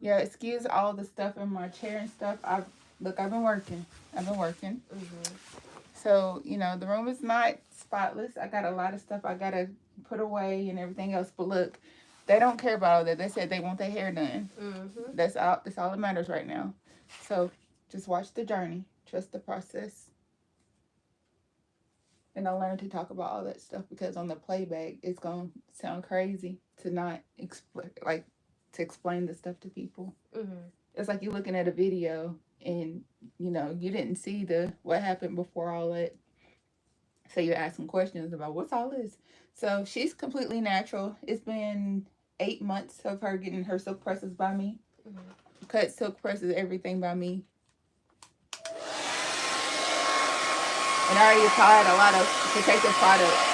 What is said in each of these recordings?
Yeah, excuse all the stuff in my chair and stuff. I've been working. I've been working. So, the room is not spotless. I got a lot of stuff I gotta put away and everything else. But look, they don't care about all that. They said they want their hair done. That's all that matters right now. So just watch the journey. Trust the process. And I learned to talk about all that stuff because on the playback it's gonna sound crazy to not explain the stuff to people. It's like you're looking at a video and you didn't see the what happened before all that. So you're asking questions about what's all this. So she's completely natural. It's been 8 months of her getting her silk presses by me. Cut silk presses, everything by me. And I already applied a lot of protective products.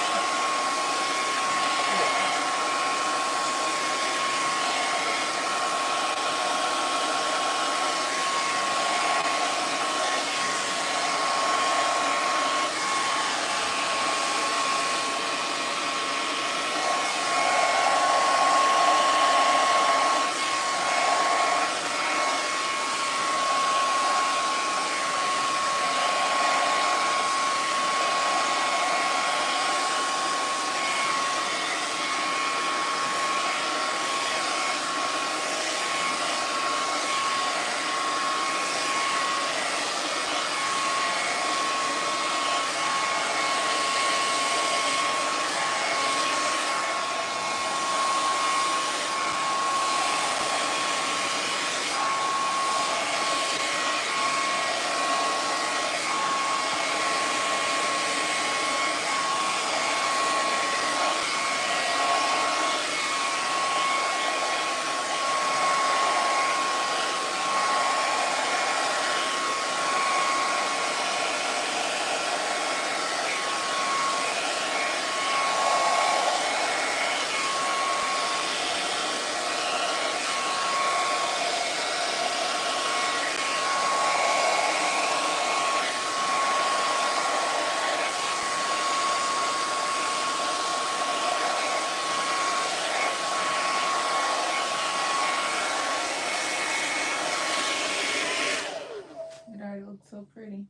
It already looks so pretty.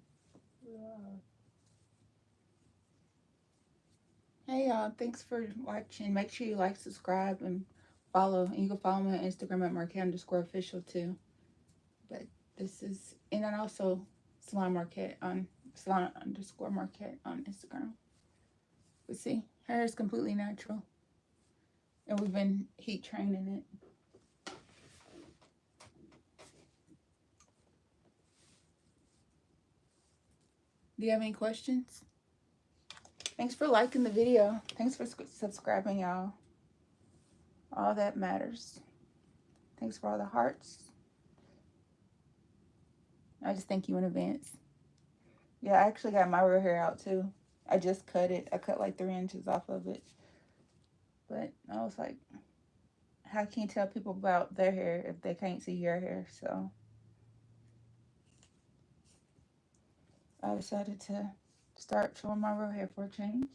Hey y'all, thanks for watching. Make sure you like, subscribe, and follow. And you can follow me on Instagram at Markette_official too. But this is, and then also Salon_Markette on Instagram. But see, her hair is completely natural. And we've been heat training it. Do you have any questions? Thanks for liking the video. Thanks for subscribing, y'all. All that matters. Thanks for all the hearts. I just thank you in advance. Yeah, I actually got my real hair out too. I just cut it. I cut like 3 inches off of it. But I was like, how can you tell people about their hair if they can't see your hair? So I decided to start showing my real hair for a change.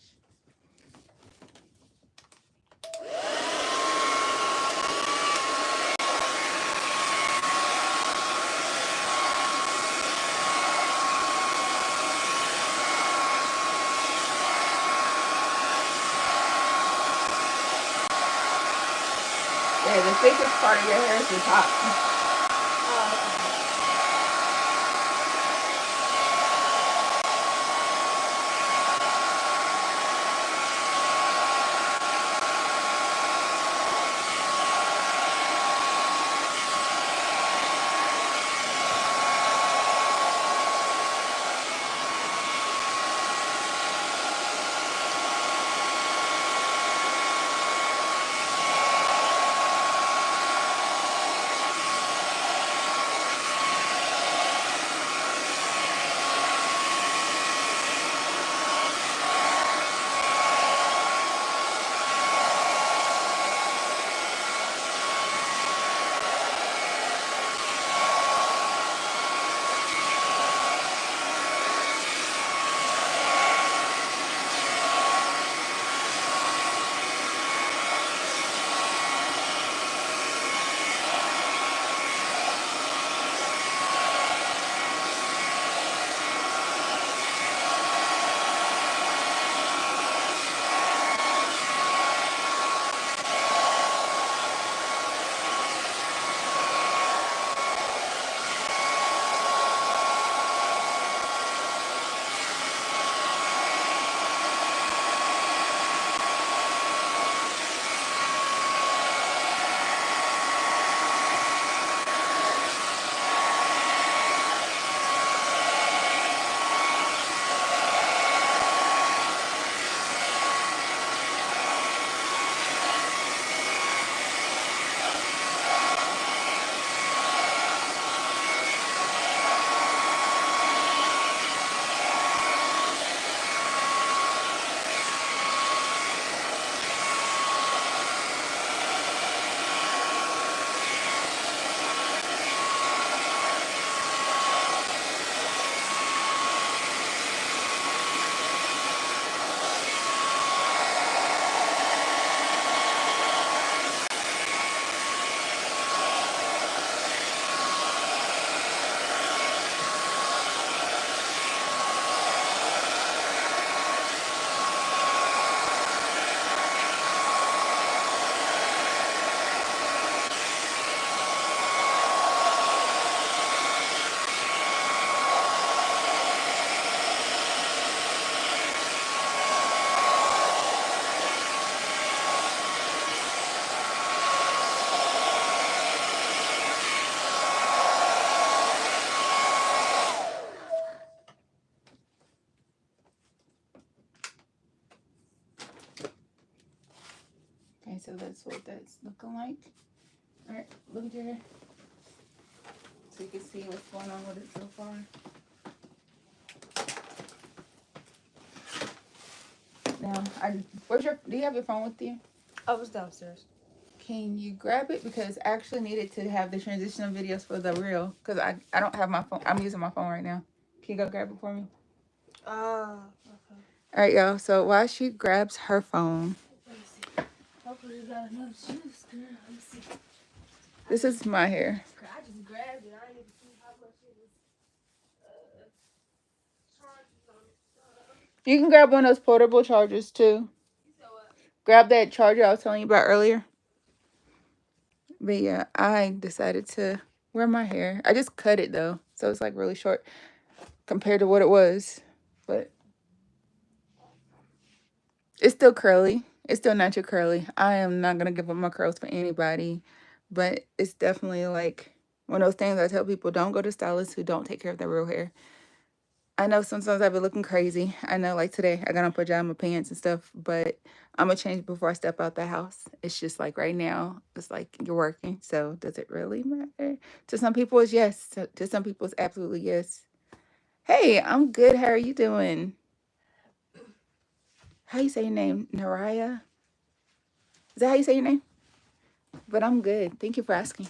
Yeah, the thickest part of your hair is the top. that's looking like. All right, look at your hair. So you can see what's going on with it so far. Now, do you have your phone with you? Oh, it's downstairs. Can you grab it? Because I actually needed to have the transitional videos for the reel. Because I don't have my phone. I'm using my phone right now. Can you go grab it for me? Okay. All right, y'all. So while she grabs her phone. Let me see. Hopefully you got enough juice, girl. Let me see. This is my hair. I just grabbed it. I didn't even see how much it was charging on it. You can grab one of those portable chargers too. Grab that charger I was telling you about earlier. But yeah, I decided to wear my hair. I just cut it though. So it's like really short compared to what it was. But it's still curly. It's still natural curly. I am not going to give up my curls for anybody. But it's definitely like one of those things I tell people, don't go to stylists who don't take care of their real hair. I know sometimes I've been looking crazy. I know like today I got on pajama pants and stuff, but I'm going to change before I step out the house. It's just like right now, it's like you're working. So does it really matter? To some people, it's yes. To some people, it's absolutely yes. Hey, I'm good. How are you doing? How you say your name? Naraya? Is that how you say your name? But I'm good. Thank you for asking.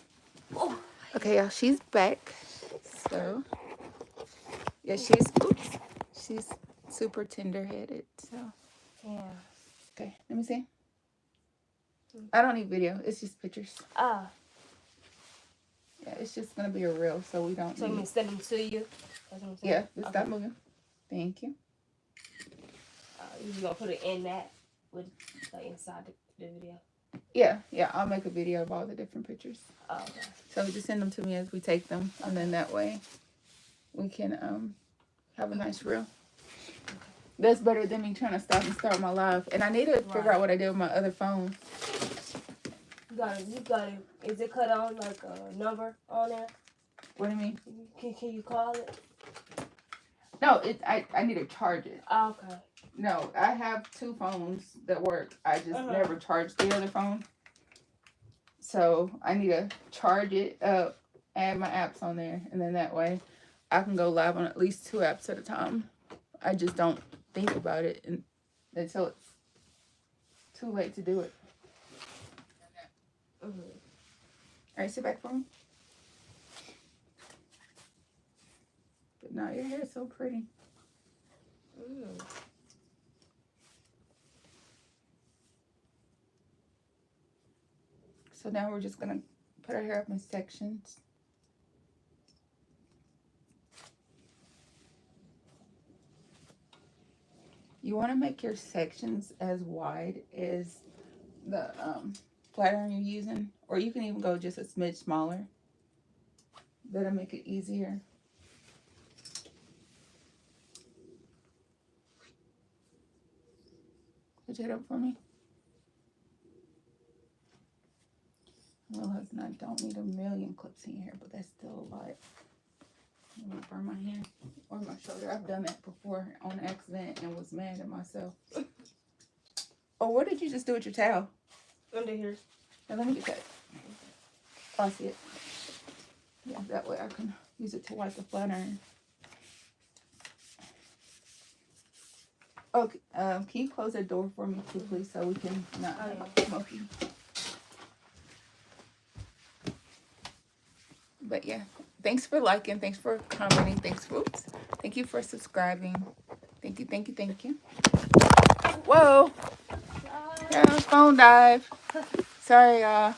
Oh. Okay, y'all, she's back. So, yeah, she's super tender-headed. So, Yeah. okay, let me see. I don't need video. It's just pictures. Ah. Yeah, it's just going to be a reel, so we don't So you mean send them to you? That's what I'm saying? Yeah, just stop moving. Thank you. You just going to put it in that with like inside the video? Yeah, I'll make a video of all the different pictures. Oh, okay. So just send them to me as we take them, and then that way we can have a nice reel. Okay. That's better than me trying to stop and start my live. And I need to figure out what I did with my other phone. You got it. Is it cut on like a number on there? What do you mean? Can you call it? No, I need to charge it. Oh, okay. No, I have two phones that work. I just never charged the other phone. So I need to charge it up, add my apps on there, and then that way I can go live on at least 2 apps at a time. I just don't think about it until it's too late to do it. All right, sit back for me. But no, your hair is so pretty. So now we're just gonna put our hair up in sections. You want to make your sections as wide as the flat iron you're using, or you can even go just a smidge smaller. That'll make it easier. Put it up for me. Well, I don't need a million clips in here, but that's still a lot. I'm gonna burn my hand or my shoulder. I've done that before on accident and was mad at myself. Oh, what did you just do with your towel? Under here. Now let me get that. Oh, I see it. Yeah, that way I can use it to wipe the flat iron. Okay, can you close that door for me too, please, so we can not have smoky. But yeah, thanks for liking, thanks for commenting, thank you for subscribing. Thank you. Whoa. Yeah, phone dive. Sorry, y'all.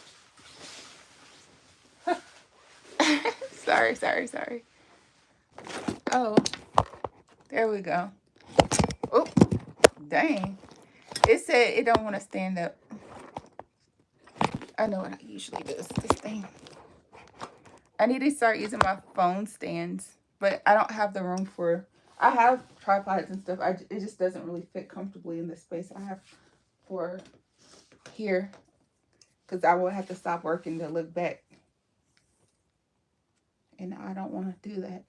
Sorry. Oh, there we go. Oh, dang. It said it don't want to stand up. I know what I usually do. This thing. I need to start using my phone stands, but I don't have the room for. I have tripods and stuff. It just doesn't really fit comfortably in the space I have for here, because I will have to stop working to look back, and I don't want to do that.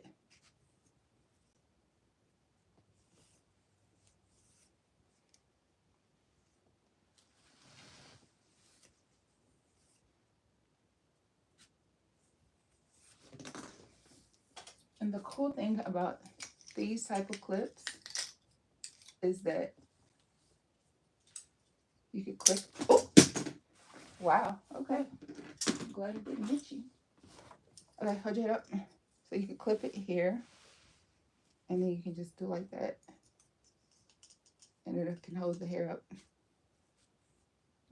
And the cool thing about these type of clips is that you could clip. Oh, wow. Okay. I'm glad it didn't hit you. Okay, hold your head up. So you can clip it here, and then you can just do like that, and it can hold the hair up.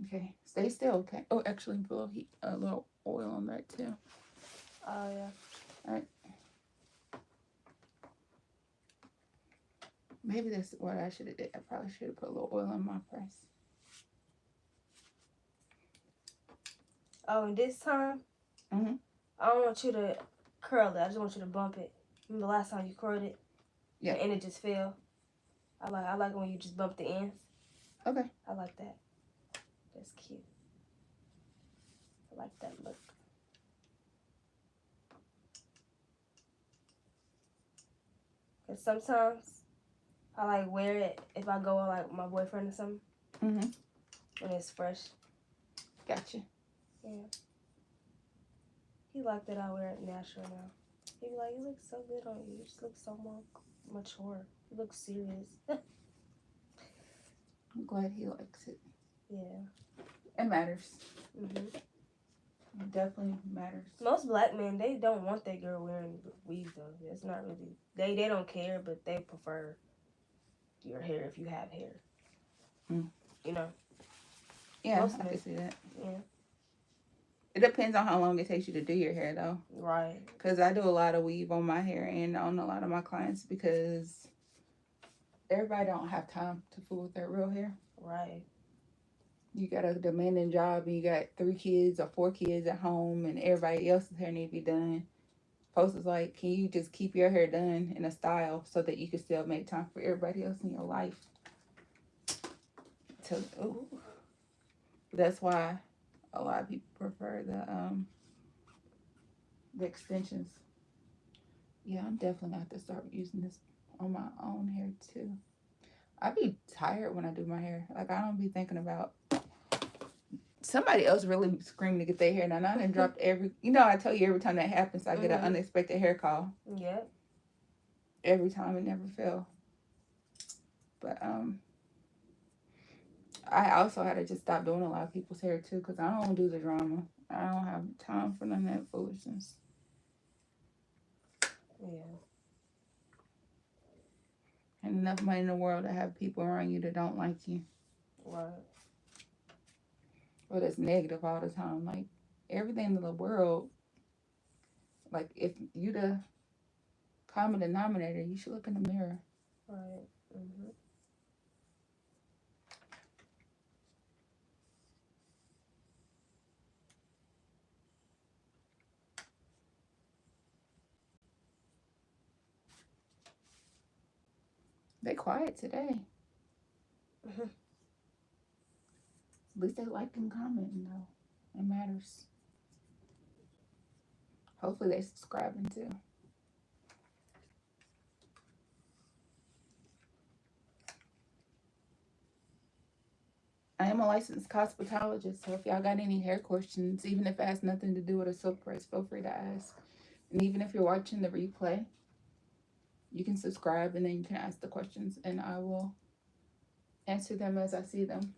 Okay, stay still. Okay. Oh, actually, put a little oil on that too. Oh yeah. All right. Maybe that's what I should have did. I probably should have put a little oil on my press. Oh, and this time, Mhm. I don't want you to curl it. I just want you to bump it. Remember the last time you curled it? Yeah. And it just fell. I like it when you just bump the ends. Okay. I like that. That's cute. I like that look. Cause sometimes I like wear it if I go with like my boyfriend or something. Mhm. When it's fresh. Gotcha. Yeah. He like that I wear it natural now. He be like, you look so good on you. You just look so more mature. You look serious. I'm glad he likes it. Yeah. It matters. Mhm. It definitely matters. Most black men, they don't want their girl wearing weave though. It's not really. They don't care, but they prefer your hair if you have hair. Mm. You know. Yeah, Most I men. can see that. Yeah. It depends on how long it takes you to do your hair, though. Right. Because I do a lot of weave on my hair and on a lot of my clients because everybody don't have time to fool with their real hair. Right. You got a demanding job and you got 3 kids or 4 kids at home and everybody else's hair need to be done. Folks is like, can you just keep your hair done in a style so that you can still make time for everybody else in your life? Ooh. That's why a lot of people prefer the extensions. Yeah, I'm definitely gonna have to start using this on my own hair too. I be tired when I do my hair. Like I don't be thinking about somebody else really screaming to get their hair done. I done dropped I tell you every time that happens I get an unexpected hair call. Yeah. Every time, it never fail. But I also had to just stop doing a lot of people's hair too because I don't do the drama. I don't have time for none of that foolishness. Yeah. And enough money in the world to have people around you that don't like you. Right. Or that's negative all the time. Like everything in the world, like if you the common denominator, you should look in the mirror. Right. Mhm. They quiet today. Mhm. At least they like and commenting though. It matters. Hopefully they subscribing too. I am a licensed cosmetologist, so if y'all got any hair questions, even if it has nothing to do with a silk press, feel free to ask. And even if you're watching the replay, you can subscribe and then you can ask the questions and I will answer them as I see them.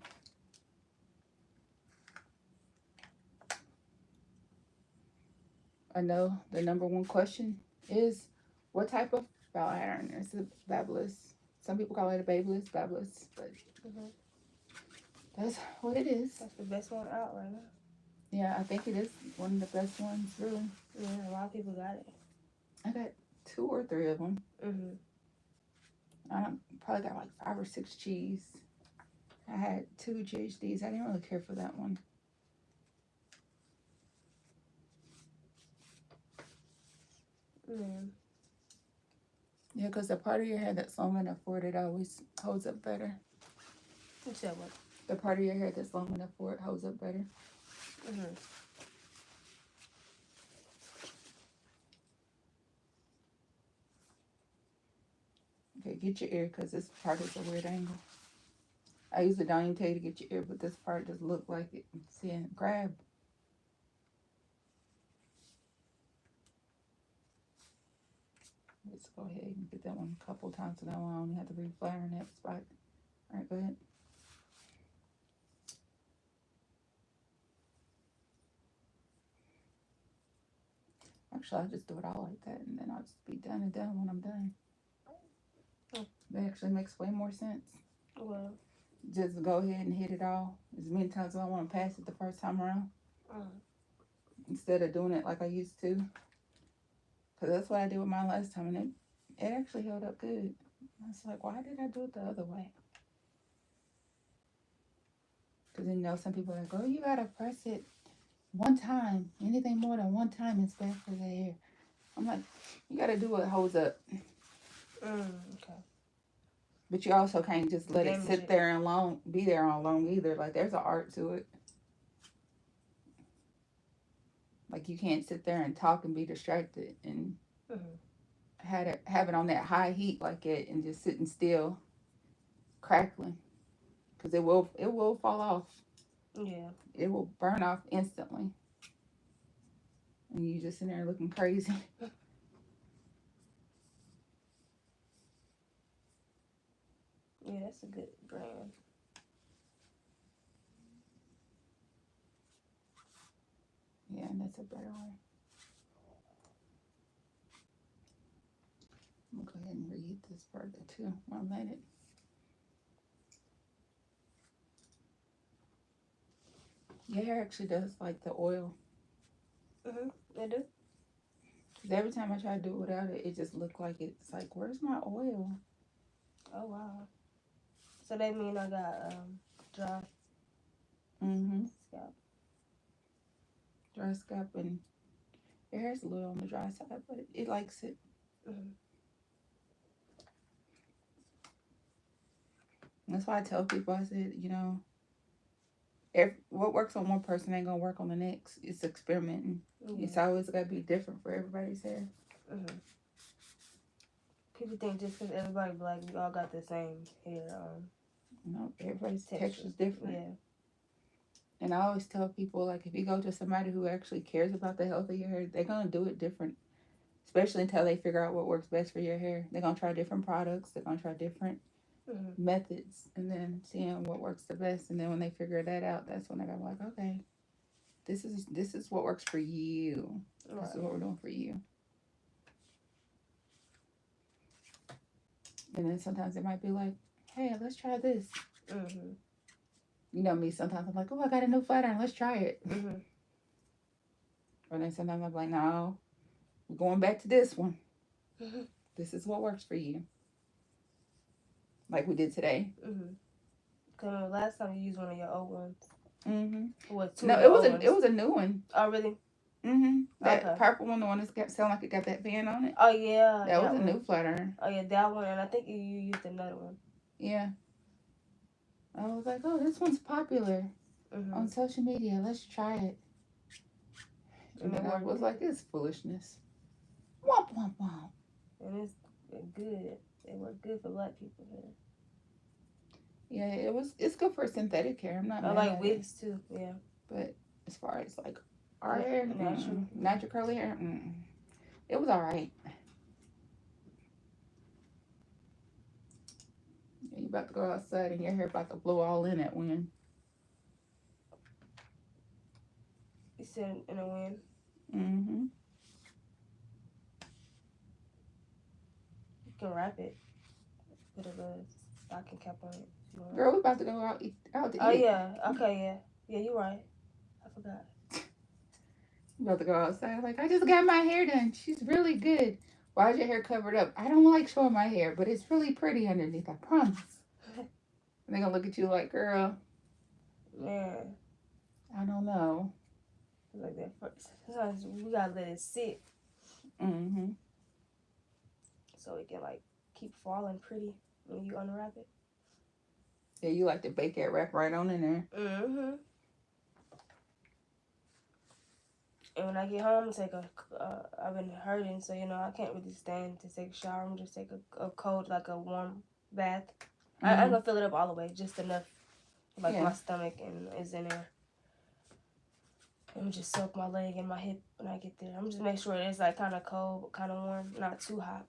I know the number one question is what type of bow iron? It's a babbless. Some people call it a babeless, babbless, but that's what it is. That's the best one out right now. Yeah, I think it is one of the best ones, really. Yeah, a lot of people got it. I got 2 or 3 of them. I probably got like 5 or 6 cheese. I had 2 GHDs. I didn't really care for that one. Yeah, because the part of your hair that's long enough for it, it always holds up better. You said what? The part of your hair that's long enough for it holds up better. Okay, get your ear because this part is a weird angle. I usually don't even tell you to get your ear, but this part does look like it. See, and grab. just go ahead and get that one a couple times so that one I only have to reflare in that spot. Alright, go ahead. Actually, I'll just do it all like that and then I'll just be done and done when I'm done. That actually makes way more sense. Well, Just go ahead and hit it all as many times as I want to pass it the first time around. Instead of doing it like I used to. Because that's what I did with mine last time and it actually held up good. I was like, why did I do it the other way? Because you know, some people are like, oh, you gotta press it one time. Anything more than one time is bad for the hair. I'm like, you gotta do what holds up. Okay. But you also can't just let it sit there and be there on long either. Like, there's an art to it. Like, you can't sit there and talk and be distracted and have it on that high heat like it and just sitting still, crackling. Because it will fall off. Yeah. It will burn off instantly. And you just in there looking crazy. Yeah, that's a good brand. Yeah, and that's a better way. I'm gonna go ahead and reheat this further too. I'll let it. Your hair actually does like the oil. They do. Cause every time I try to do it without it, it just look like it's like, where's my oil? Oh wow. So that mean I got dry scalp. Dry scalp, and your hair's a little on the dry side, but it likes it. That's why I tell people, I said, you know, what works on one person ain't gonna work on the next. It's experimenting. It's always gotta be different for everybody's hair. People think just because everybody black, we all got the same hair. No, everybody's texture's different. Yeah. And I always tell people, like, if you go to somebody who actually cares about the health of your hair, they're gonna do it different. Especially until they figure out what works best for your hair. They're gonna try different products. They're gonna try different methods, and then seeing what works the best. And then when they figure that out, that's when they're gonna be like, okay, this is what works for you. Right. This is what we're doing for you. And then sometimes it might be like, hey, let's try this. You know me, sometimes I'm like, oh, I got a new flat iron, let's try it. Or then sometimes I'm like, no, we're going back to this one. This is what works for you. Like we did today. Because last time you used one of your old ones. What, no, it was a new one. Oh, really? That purple one, the one that sound like it got that fan on it. Oh, yeah. That was a new flat iron. Oh, yeah, that one. And I think you used another one. Yeah. I was like, oh, this one's popular on social media. Let's try it. And then I was like, it's foolishness. Womp, womp, womp. And it's good. It worked good for black people here. Yeah, it's good for synthetic hair. I'm not mad like at wigs too, yeah. But as far as like our hair, natural curly hair, it was all right. You about to go outside and your hair about to blow all in that wind. You said in a wind? You can wrap it. Put a little stocking cap on it. Girl, we about to go out to eat. Oh, yeah. Okay, yeah. Yeah, you're right. I forgot. You about to go outside. Like, I just got my hair done. She's really good. Why is your hair covered up? I don't like showing my hair, but it's really pretty underneath. I promise. And they're going to look at you like, girl. Man. I don't know. Like that first. Sometimes we got to let it sit. So it can, like, keep falling pretty when you unwrap it. Yeah, you like to bake that wrap right on in there. And when I get home, I've been hurting, so, you know, I can't really stand to take a shower. I'm just take a cold, like a warm bath. I'm going to fill it up all the way, just enough, like my stomach and is in there. I'm just soak my leg and my hip when I get there. I'm just make sure it's like kind of cold, but kind of warm, not too hot.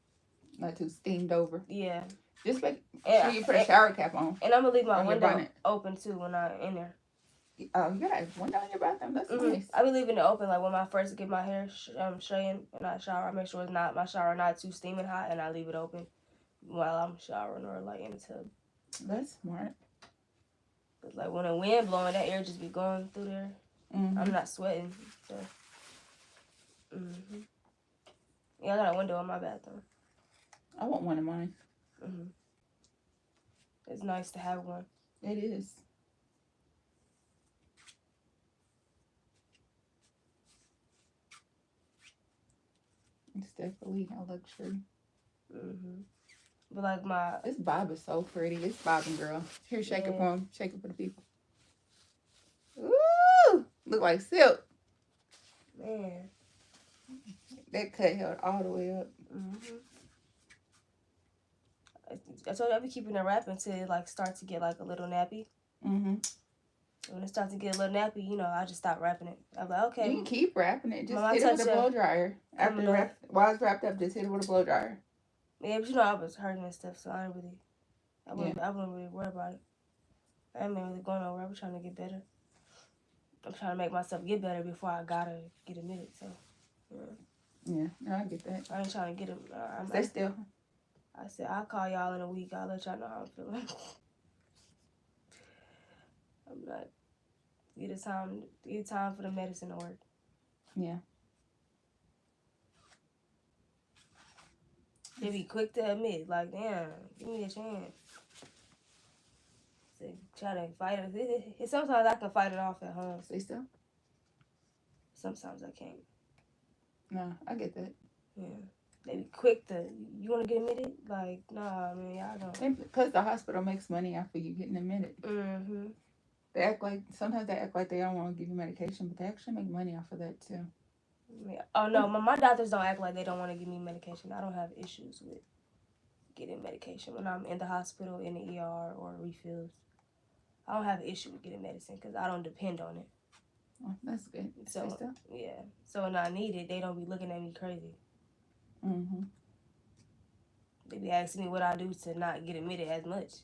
Not too steamed over. Yeah. Just make sure you put a shower cap on. And I'm gonna leave my window open too when I'm in there. Oh, you got a window in your bathroom? That's nice. I be leaving it open like when I first get my hair straightened and I shower. I make sure my shower not too steaming hot, and I leave it open while I'm showering or like in the tub. That's smart. But like when the wind blowing, that air just be going through there. I'm not sweating. So. Yeah, I got a window in my bathroom. I want one in mine. It's nice to have one. It is. It's definitely a luxury. But like this bob is so pretty. It's bobbing, girl. Here, shake it for them. Shake it for the people. Ooh, look like silk. Man, that cut held all the way up. I told you I be keeping it wrapped until it like start to get like a little nappy. When it starts to get a little nappy, you know, I just stop wrapping it. I'm like, okay. You can keep wrapping it. Just hit it with a blow dryer. While it's wrapped up, just hit it with a blow dryer. Yeah, but you know I was hurting and stuff, so I wouldn't really worry about it. I ain't really going nowhere. I'm trying to get better. I'm trying to make myself get better before I gotta get admitted. So, yeah, no, I get that. I ain't trying to get it. Stay still. I said I'll call y'all in a week. I'll let y'all know how I'm feeling. I'm not. Get time for the medicine to work. Yeah. They be quick to admit, like, damn, give me a chance. So try to fight it. Sometimes I can fight it off at home. Stay still. Sometimes I can't. No, I get that. Yeah. They be quick to, you want to get admitted? Like, nah, man, y'all don't. Because the hospital makes money after you getting admitted. Sometimes they act like they don't want to give you medication, but they actually make money off of that too. Yeah. Oh no, my doctors don't act like they don't want to give me medication. I don't have issues with getting medication when I'm in the hospital, in the ER, or refills. I don't have an issue with getting medicine because I don't depend on it. Oh, that's good. So yeah, so when I need it, they don't be looking at me crazy. They be asking me what I do to not get admitted as much.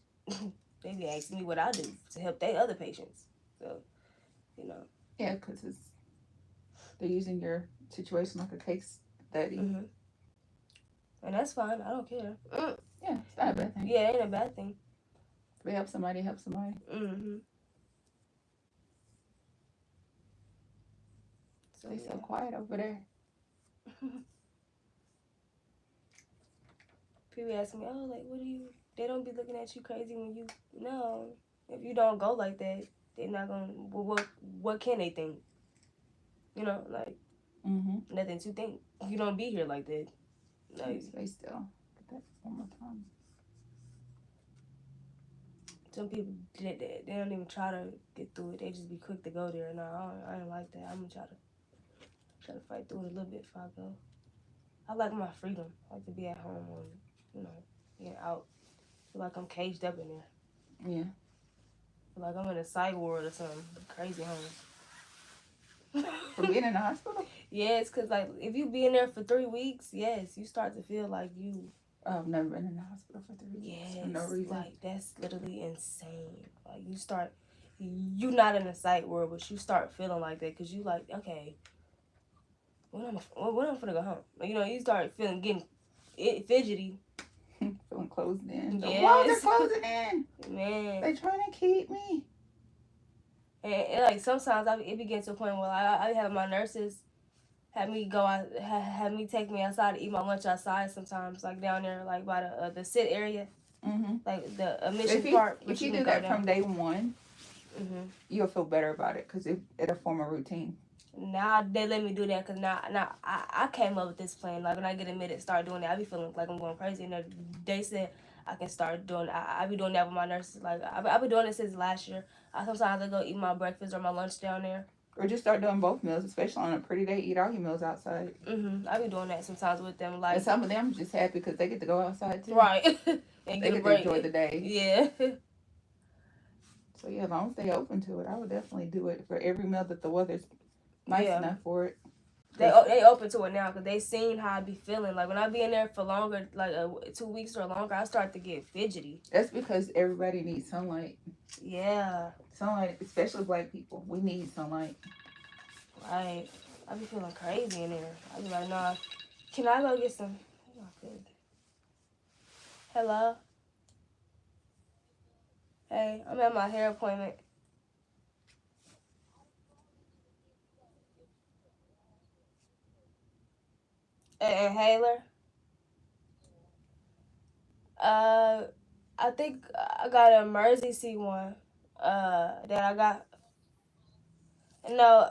They be asking me what I do to help their other patients. So, you know. Yeah, because they're using your situation like a case study. And that's fine. I don't care. Yeah, it's not a bad thing. Yeah, it ain't a bad thing. If we help somebody, help somebody. So they're so quiet over there. People ask me, oh, like, what do you... They don't be looking at you crazy when you... No. If you don't go like that, they're not going to... Well, what can they think? You know, like... Nothing to think. You don't be here like that. Like, stay still. Get that one more time. Some people, they don't even try to get through it. They just be quick to go there. No, I ain't like that. I'm going to try to fight through it a little bit before I go. I like my freedom. I like to be at home and, you know, get out. I feel like I'm caged up in there. Yeah. I feel like I'm in a psych ward or something. Crazy home. From being in the hospital? Yes, because, like, if you be in there for 3 weeks, yes, you start to feel like you... I've never been in the hospital for 3 weeks. Yes, for no reason. Like, that's literally insane. Like, you not in a psych ward, but you start feeling like that because you like, okay, when I'm gonna go home? Like, you know, you start getting fidgety. Feeling closed in. The yes. walls are closing in. Man. They trying to keep me. And like, sometimes it be getting to a point where I have my nurses have me go out, have me take me outside to eat my lunch outside sometimes, like down there, like by the sit area. Like the admission part. If you do that from day one, you'll feel better about it because it'll form a routine. Now they let me do that because now I came up with this plan. Like when I get admitted, start doing it, I be feeling like I'm going crazy. And they said I can start doing. I be doing that with my nurses. Like I be doing it since last year. Sometimes I go eat my breakfast or my lunch down there. Or just start doing both meals, especially on a pretty day. Eat all your meals outside. I be doing that sometimes with them. Like, and some of them just happy because they get to go outside too. Right. And they get to enjoy the day. Yeah. So yeah, as long as they open to it, I would definitely do it for every meal that the weather's nice enough for it. They open to it now because they seen how I be feeling. Like when I be in there for longer, like 2 weeks or longer, I start to get fidgety. That's because everybody needs sunlight. Yeah. Sunlight, especially black people. We need sunlight. Right. I be feeling crazy in there. I be like, nah, can I go get some? Hello? Hey, I'm at my hair appointment. Inhaler? I think I got an emergency one. That I got. No,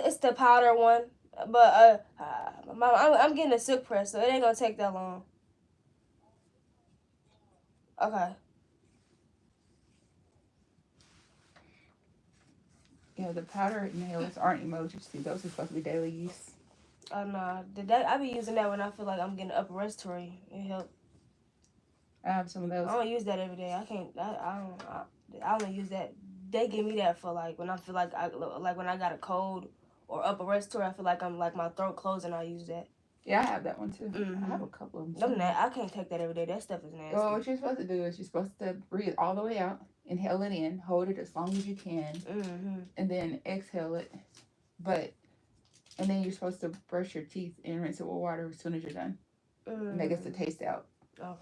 it's the powder one. But I'm getting a silk press, so it ain't gonna take that long. Okay. Yeah, the powder inhalers aren't emergency. Those are supposed to be daily use. Oh no, that I be using that when I feel like I'm getting upper respiratory. It help. I have some of those. I don't use that every day. I can't. I only use that. They give me that for like when I feel like when I got a cold or upper respiratory. I feel like I'm like my throat closing. I use that. Yeah, I have that one too. Mm-hmm. I have a couple of them. I can't take that every day. That stuff is nasty. Well, what you're supposed to do is you're supposed to breathe all the way out, inhale it in, hold it as long as you can, and then exhale it. And then you're supposed to brush your teeth and rinse it with water as soon as you're done. And that gets the taste out. Okay.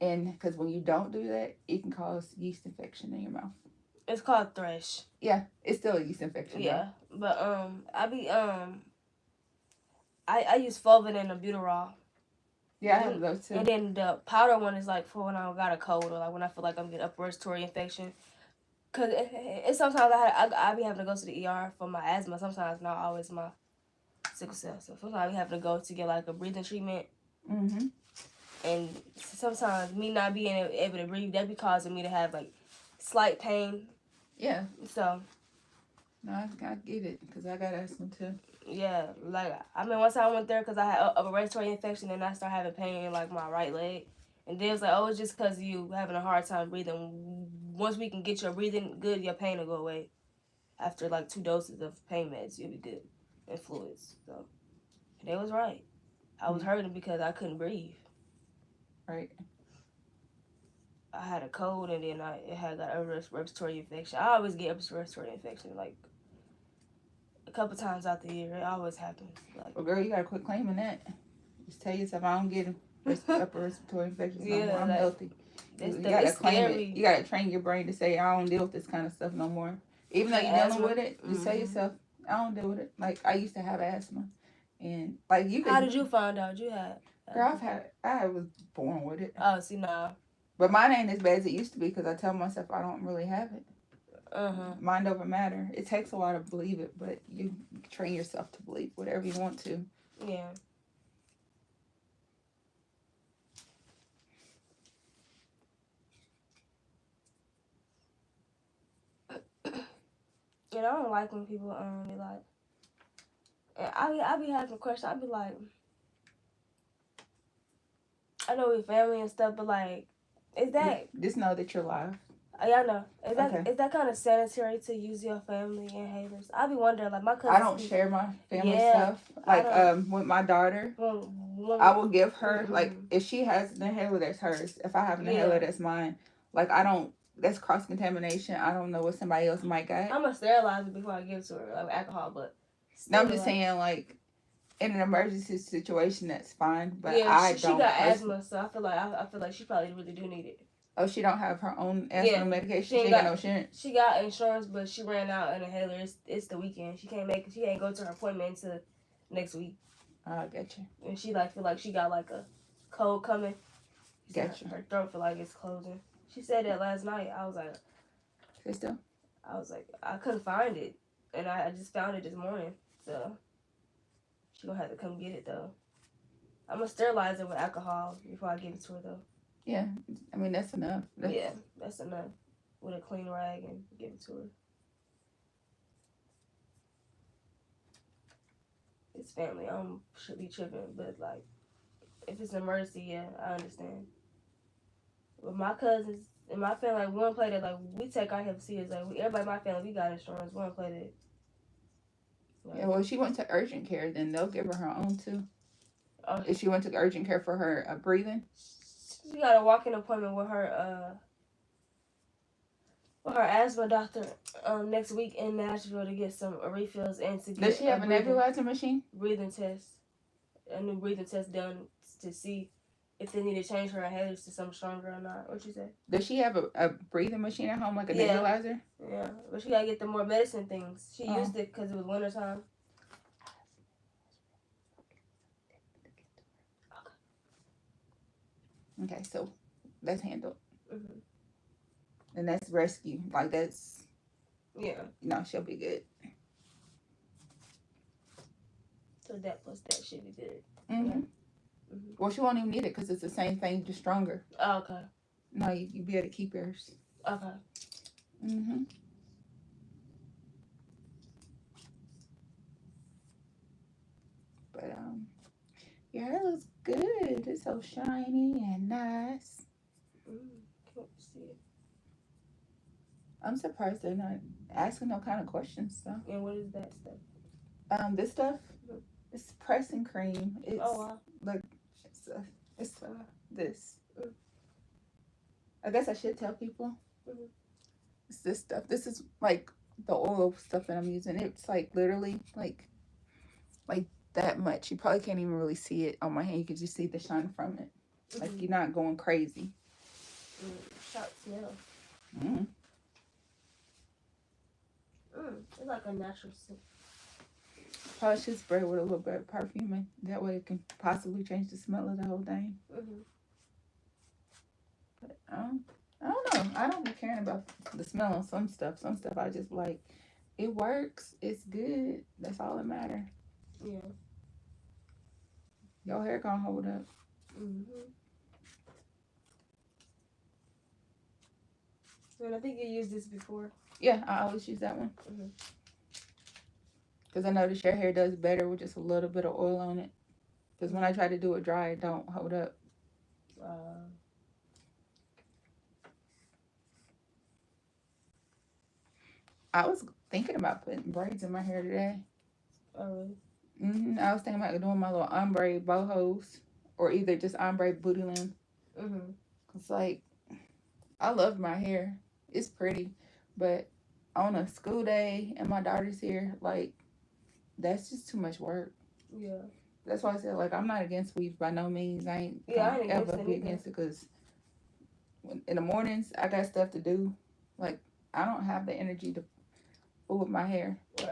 And because when you don't do that, it can cause yeast infection in your mouth. It's called thrush. Yeah, it's still a yeast infection. Yeah, though. But I use Fulvin and albuterol. Yeah, I have those too. And then the powder one is like for when I got a cold or like when I feel like I'm getting upper respiratory infection. Cause it's sometimes I be having to go to the ER for my asthma. Sometimes not always my sickle cell. So sometimes I be having to go to get like a breathing treatment. Mm-hmm. And sometimes me not being able to breathe, that be causing me to have like slight pain. Yeah. So. No, I get it because I got asthma too. Yeah, like I mean, once I went there because I had a respiratory infection and I started having pain in like my right leg, and they was like, oh, it's just because you having a hard time breathing. Once we can get your breathing good, your pain will go away. After like 2 doses of pain meds, you'll be good, and fluids. So they was right. I was hurting because I couldn't breathe. Right. I had a cold and then I had got a respiratory infection. I always get respiratory infection like a couple times out the year. It always happens. Like, well, girl, you gotta quit claiming that. Just tell yourself I don't get upper respiratory infections no more. I'm healthy. You gotta claim it. You gotta train your brain to say I don't deal with this kind of stuff no more. Even though you're dealing with it, just tell yourself I don't deal with it. Like I used to have asthma, and like you. How did you find out you had? Girl, I was born with it. Oh, see now. But mine ain't as bad as it used to be because I tell myself I don't really have it. Uh-huh. Mind over matter. It takes a while to believe it, but you train yourself to believe whatever you want to. Yeah. You know, I don't like when people be like, and I be having a question. I be like, I know we family and stuff, but like, is that just know that you're live? Yeah, I know. Is that kind of sanitary to use your family inhalers? I be wondering, like my cousin. I don't share my family stuff. Like with my daughter, I will give her like if she has an inhaler, that's hers. If I have an inhaler, that's mine. Like I don't. That's cross contamination. I don't know what somebody else might got. I'm gonna sterilize it before I give it to her, like alcohol. But no, I'm just saying, like in an emergency situation, that's fine. But yeah, she got asthma, so I feel like she probably really do need it. Oh, she don't have her own asthma medication. She ain't got no insurance. She got insurance, but she ran out an inhaler. It's the weekend. She can't go to her appointment until next week. I get you. And she feel like she got like a cold coming. Gotcha. Her throat feel like it's closing. She said that last night. I was like, Sister? I was like, I couldn't find it, and I just found it this morning. So she gonna have to come get it though. I'm gonna sterilize it with alcohol before I give it to her though. Yeah, I mean that's enough. That's enough. With a clean rag and give it to her. It's family. I should be tripping, but like, if it's an emergency, yeah, I understand. With my cousins and my family, like, we don't play that. Like, we take our health serious. Like, everybody in my family, we got insurance. We don't play that. Right. Yeah, well, if she went to urgent care, then they'll give her own too. Oh, If she went to urgent care for her breathing. she got a walk-in appointment with her asthma doctor next week in Nashville to get some refills and to Does get she have a nebulizer machine? breathing test, a new breathing test done to see if they need to change her inhalers to something stronger or not. What you say? Does she have a breathing machine at home, like a nebulizer? Yeah, but she gotta get the more medicine things. She used it because it was wintertime. Okay, so that's handled. Mm-hmm. And that's rescue. Like that's, she'll be good. So that plus that should be good. Mm-hmm. Yeah. Mm-hmm. Well, she won't even need it because it's the same thing, just stronger. Oh, okay. No, you be able to keep yours. Okay. Mm-hmm. But your hair looks good. It's so shiny and nice. Can't see it. I'm surprised they're not asking no kind of questions though. And what is that stuff? This stuff, it's pressing cream. It's like it's this. I guess I should tell people. It's this stuff. This is like the oil stuff that I'm using. It's like literally like that much. You probably can't even really see it on my hand. You can just see the shine from it. Like you're not going crazy. Sharp smell. It's like a natural scent. Probably should spray with a little bit of perfume, and that way it can possibly change the smell of the whole thing. But I don't know. I don't be caring about the smell on some stuff. Some stuff I just like. It works. It's good. That's all that matters. Yeah. Your hair gonna hold up. And I think you used this before. Yeah, I always use that one. Because I notice your hair does better with just a little bit of oil on it. Because when I try to do it dry, it don't hold up. I was thinking about putting braids in my hair today. Oh, really? I was thinking about doing my little ombre bohos. Or either just ombre booty line. It's like, I love my hair. It's pretty. But on a school day and my daughter's here, like, that's just too much work. Yeah. That's why I said, like, I'm not against weaves by no means. I ain't ever be against it because in the mornings, I got stuff to do. Like, I don't have the energy to fool with my hair. Right.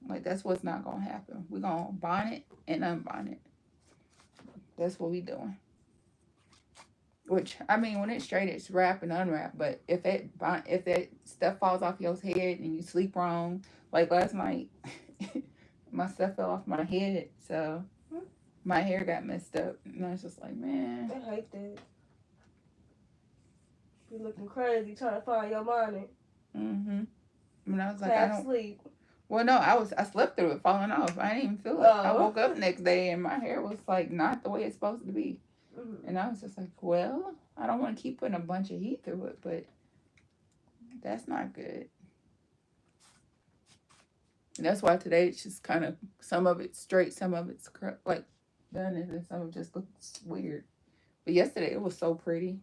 Like, that's what's not going to happen. We're going to bonnet and unbonnet. That's what we doing. Which, I mean, when it's straight, it's wrap and unwrap. But if that stuff falls off your head and you sleep wrong, like last night, my stuff fell off my head. So, my hair got messed up. And I was just like, man. I hate that. You're looking crazy trying to find your bonnet. And I was like, I don't sleep. Well, no, I slept through it falling off. I didn't even feel it. I woke up next day and my hair was like not the way it's supposed to be. And I was just like, well, I don't want to keep putting a bunch of heat through it, but that's not good. And that's why today it's just kind of, some of it's straight, some of it's like done, and then some of it just looks weird. But yesterday it was so pretty.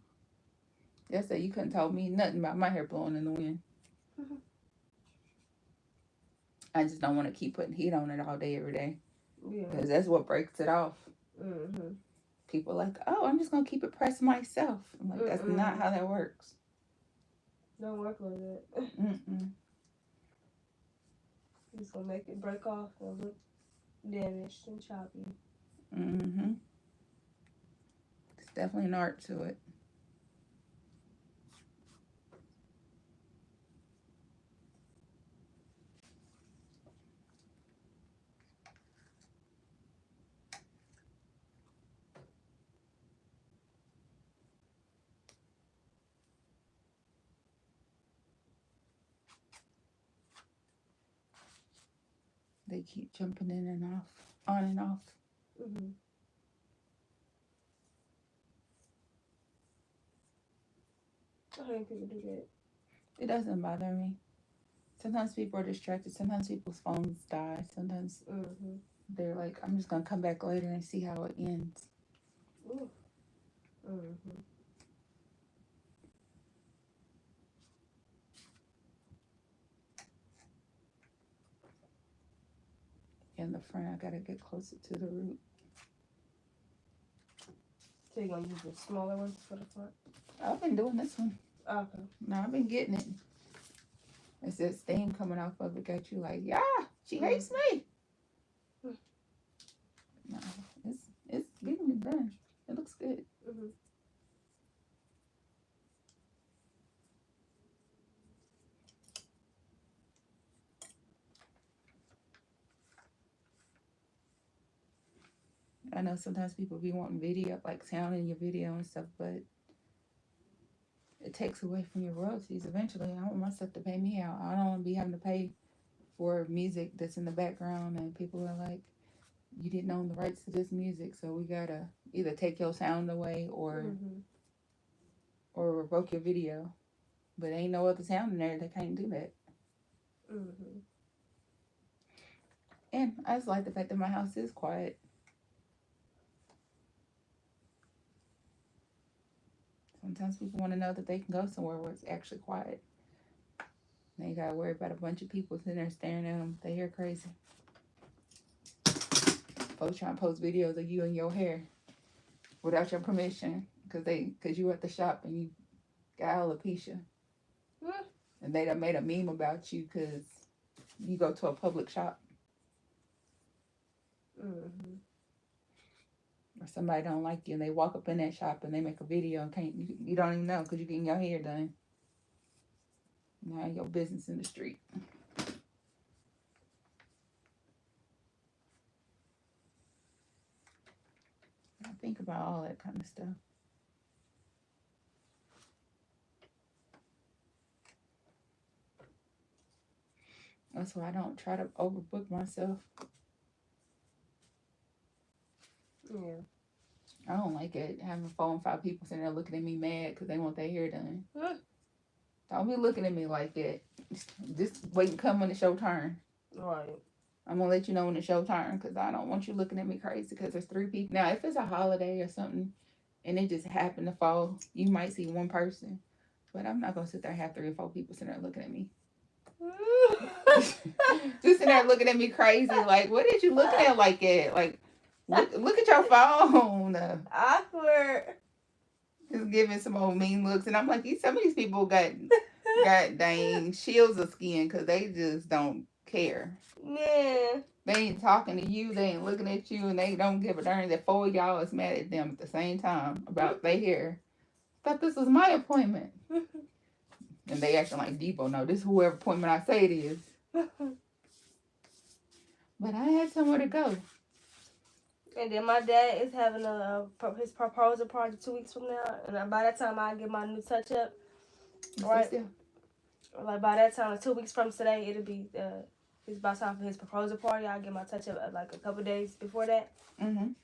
Yesterday you couldn't tell me nothing about my hair blowing in the wind. I just don't want to keep putting heat on it all day, every day. Because that's what breaks it off. People are like, oh, I'm just going to keep it pressed myself. I'm like, that's not how that works. Don't work like that. You're just going to make it break off and look damaged and choppy. It's definitely an art to it. They keep jumping in and off, on and off. I hate people do that. It doesn't bother me. Sometimes people are distracted. Sometimes people's phones die. Sometimes they're like, I'm just gonna come back later and see how it ends. In the front, I gotta get closer to the root. So you're gonna use the smaller ones for the front? I've been doing this one. Okay. No, I've been getting it. It's that steam coming off of it. Got you like, yeah, she hates me. No, it's getting me done. It looks good. I know sometimes people be wanting video, like sound in your video and stuff, but it takes away from your royalties eventually. I want my stuff to pay me out. I don't want to be having to pay for music that's in the background and people are like, you didn't own the rights to this music, so we gotta either take your sound away or revoke your video. But ain't no other sound in there that can't do that. And I just like the fact that my house is quiet. Sometimes people want to know that they can go somewhere where it's actually quiet. They ain't gotta worry about a bunch of people sitting there staring at them. They hear crazy. Folks trying to post videos of you and your hair without your permission because you at the shop and you got alopecia. And they done made a meme about you because you go to a public shop. Or somebody don't like you and they walk up in that shop and they make a video and you don't even know because you're getting your hair done. Now your business in the street. I think about all that kind of stuff. That's why I don't try to overbook myself. Yeah. I don't like it having 4 and 5 people sitting there looking at me mad because they want their hair done. Don't be looking at me like that. Just wait and come when the show turn. Right. I'm going to let you know when the show turn because I don't want you looking at me crazy because there's 3 people. Now, if it's a holiday or something and it just happened to fall, you might see one person. But I'm not going to sit there and have 3 or 4 people sitting there looking at me. Just sitting there looking at me crazy. Like, what did you looking at like that? Like, look at your phone. Awkward. Just giving some old mean looks. And I'm like, some of these people got dang shields of skin because they just don't care. Yeah. They ain't talking to you. They ain't looking at you. And they don't give a darn that 4 of y'all is mad at them at the same time about their hair. Thought this was my appointment. And they acting like Depot. No, this is whoever appointment I say it is. But I had somewhere to go. And then my dad is having his proposal party 2 weeks from now. And by that time, I'll get my new touch-up. Right? Like, by that time, 2 weeks from today, it'll be... it's about time for his proposal party. I'll get my touch-up like a couple days before that. And,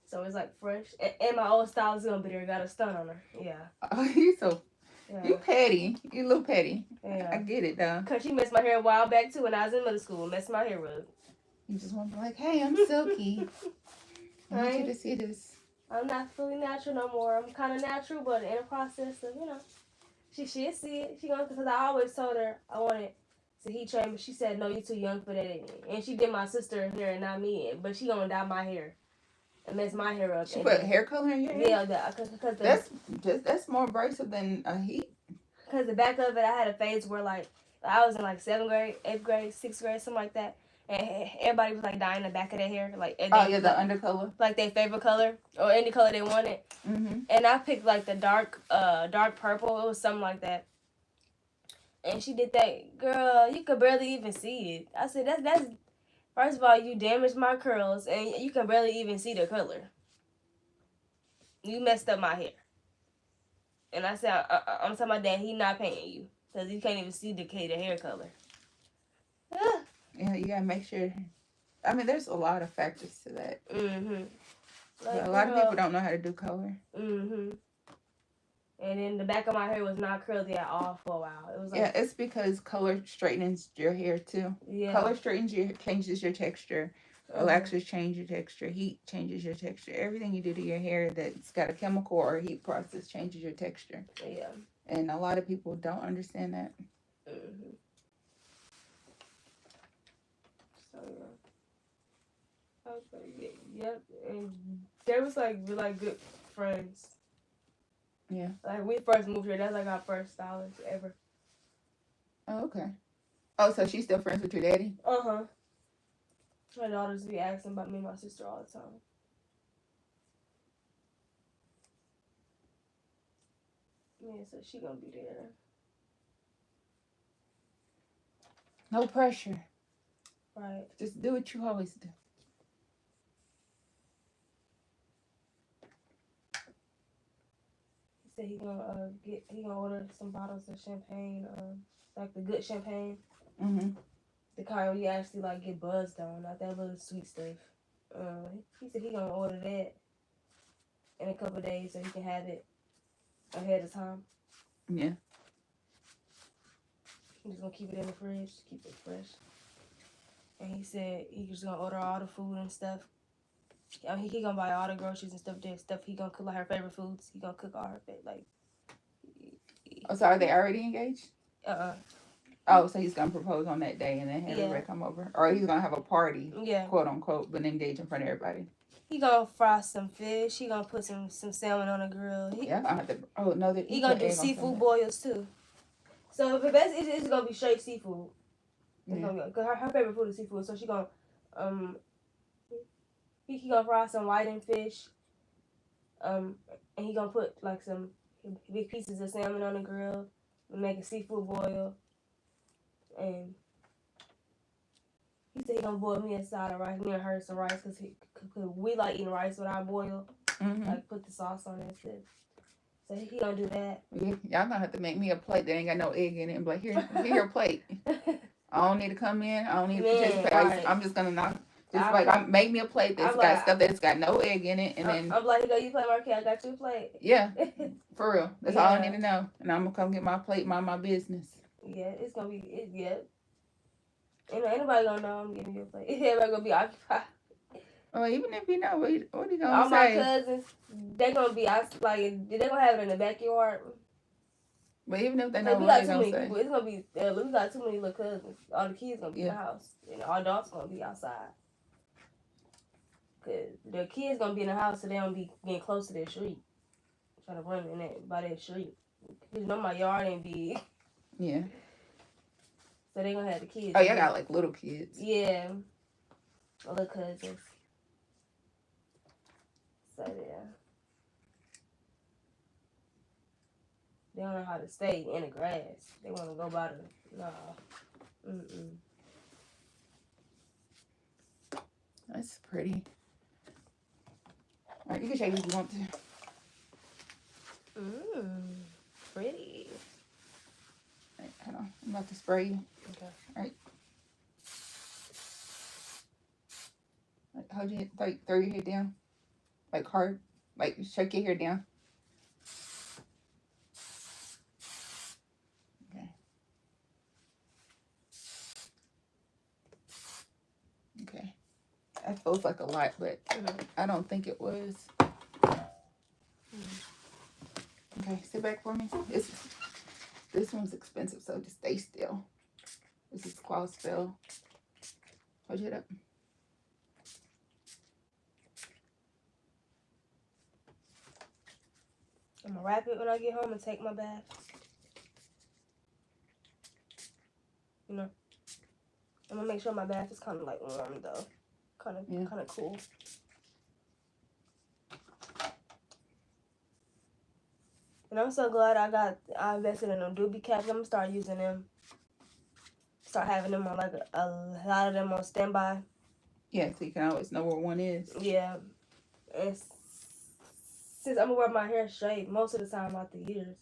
so it's, like, fresh. And my old style is going to be there. Got a stun on her. Yeah. Oh, you so... Yeah. You petty. You a little petty. Yeah. I get it, though. Because she messed my hair a while back, too, when I was in middle school. Messed my hair up. You just want to be like, hey, I'm silky. I want you to see this. I'm not fully natural no more. I'm kind of natural, but in the process of, she'll see it. She gonna, because I always told her I wanted to heat train, but she said, no, you're too young for that. And she did my sister's hair and not me, but she gonna dye my hair and mess my hair up. She put hair color in your hair? Yeah, that's more abrasive than a heat. Because the back of it, I had a phase where, like, I was in, like, 7th grade, 8th grade, 6th grade, something like that. And everybody was, like, dyeing the back of their hair. Like, the undercolor. Like, their favorite color. Or any color they wanted. And I picked, like, the dark purple. It was something like that. And she did that. Girl, you could barely even see it. I said, that's first of all, you damaged my curls. And you can barely even see the color. You messed up my hair. And I said, I'm telling my dad, he not paying you. Because you can't even see the hair color. Yeah, you gotta make sure. I mean, there's a lot of factors to that. Like, a lot of people don't know how to do color. And And then the back of my hair was not curly at all for a while. It was like, yeah, it's because color straightens your hair too. yeah. Color straightens your changes your texture. Relaxers change your texture. Heat changes your texture. Everything you do to your hair that's got a chemical or a heat process changes your texture. Yeah. And a lot of people don't understand that. Mm-hmm. So yeah. I was like, yep. And they was like really good friends. Yeah. Like we first moved here, that's like our first stylist ever. Oh, okay. Oh, so she's still friends with your daddy? Uh-huh. My daughters be asking about me and my sister all the time. Yeah, so she gonna be there. No pressure. Right. Just do what you always do. He said he gonna order some bottles of champagne, like the good champagne. Mm-hmm. The kind where you actually like get buzzed on, not that little sweet stuff. He said he gonna order that in a couple of days so he can have it ahead of time. Yeah. He's gonna keep it in the fridge, keep it fresh. And he said he's just gonna order all the food and stuff. He gonna buy all the groceries and stuff there. Stuff he gonna cook like her favorite foods. He gonna cook all her favorite like. Oh, so are they already engaged? Uh-uh. Oh, so he's gonna propose on that day and then have Yeah. everybody come over, or he's gonna have a party, Yeah. quote unquote, but engage in front of everybody. He gonna fry some fish. He gonna put some salmon on the grill. Yeah, I have to. Oh no, He gonna do seafood boils too. So if it's gonna be straight seafood. It's Yeah. gonna be, cause her favorite food is seafood. So she gonna he gonna fry some whiting fish. And he gonna put like some big pieces of salmon on the grill. Make a seafood boil. And he said he gonna boil me a side of rice, me and her some rice, cause we like eating rice with our boil. Mm-hmm. Like put the sauce on it. So he gonna do that. Yeah, y'all gonna have to make me a plate that ain't got no egg in it. And be like, here your plate. I don't need to come in. I don't need to participate. Right. I'm just gonna not. Just like make me a plate that's got stuff that's got no egg in it, and then I'm like, you play Markette, I got you a plate. Yeah, for real. That's all I need to know, and I'm gonna come get my plate, mind my business. Yeah, it's gonna be yeah. Ain't nobody gonna know I'm getting you a plate. Everybody gonna be occupied. Oh, even if you know, what are you gonna all say? All my cousins, they gonna be like they gonna have it in the backyard. But even if they know, we what got they too many say? people. It's gonna be we got too many little cousins. All the kids gonna be in the house, and all adults gonna be outside. Cause the kids gonna be in the house, so they don't be getting close to their street, trying to run in that by that street. Cause you know my yard ain't big. Yeah. So they gonna have the kids. Oh, y'all got like little kids. Yeah, my little cousins. So yeah, they don't know how to stay in the grass. They want to go by the no. That's pretty. All right, you can shake it if you want to. Pretty. All right, hold on. I'm about to spray you. Okay. All right. Hold your head, throw your head down. Like hard. Like shake your hair down. Okay. Okay. That feels like a lot, but I don't think it was. Okay, sit back for me. This one's expensive, so just stay still. This is Claw Spell. Hold your head up. I'm gonna wrap it when I get home and take my bath. You know, I'm gonna make sure my bath is kind of like warm though, kind of cool. And I'm so glad I invested in them doobie caps. I'm gonna start using them. Start having them on like a lot of them on standby. Yeah, so you can always know where one is. Yeah, and since I'm gonna wear my hair straight most of the time out the year,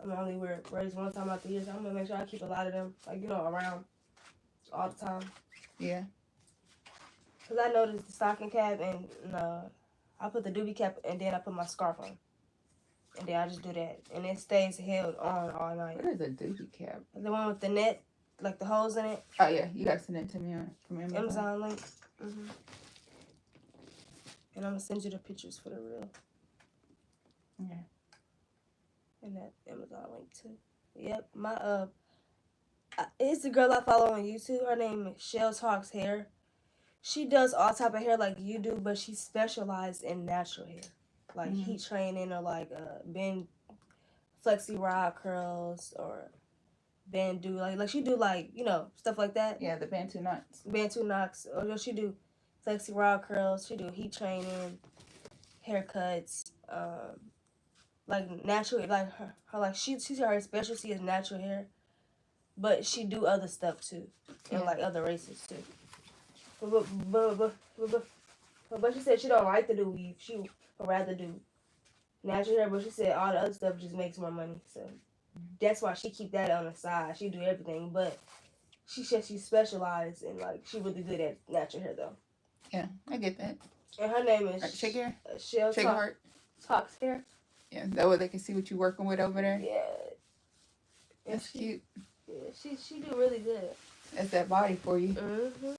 I'm only wear braids one time out the year. So I'm gonna make sure I keep a lot of them, like around all the time. Yeah. Cause I noticed the stocking cap and I put the doobie cap and then I put my scarf on. and then I just do that, and it stays held on all night. What is a dookie cap? The one with the net, like the holes in it. Oh yeah, you gotta send it to me from Amazon. Amazon link. And I'm gonna send you the pictures for the real. Yeah. And that Amazon link too. Yep, my it's the girl I follow on YouTube. Her name is Shell Talks Hair. She does all type of hair like you do, but she specialized in natural hair, like heat training or like bend, flexi rod curls or Bantu, like she do like stuff like that. Yeah, the Bantu knots. Bantu knots. Or she do flexi rod curls. She do heat training, haircuts, like natural, like her like she's her specialty is natural hair, but she do other stuff too, and like other races too. But she said she don't like to do weave. She would rather do natural hair, but she said all the other stuff just makes more money. So that's why she keep that on the side. She do everything, but she said she specialized in like she really good at natural hair though. Yeah, I get that. And her name is Shake hair. Shell Shake heart. Talks Hair. Yeah, that way they can see what you're working with over there. Yeah. That's cute. Yeah, she do really good. That's that body for you. Mm-hmm.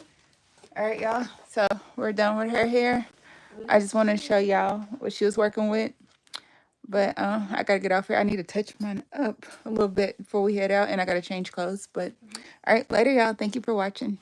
All right, y'all. So we're done with her hair. I just want to show y'all what she was working with. But I got to get off here. I need to touch mine up a little bit before we head out. And I got to change clothes. But all right, later, y'all. Thank you for watching.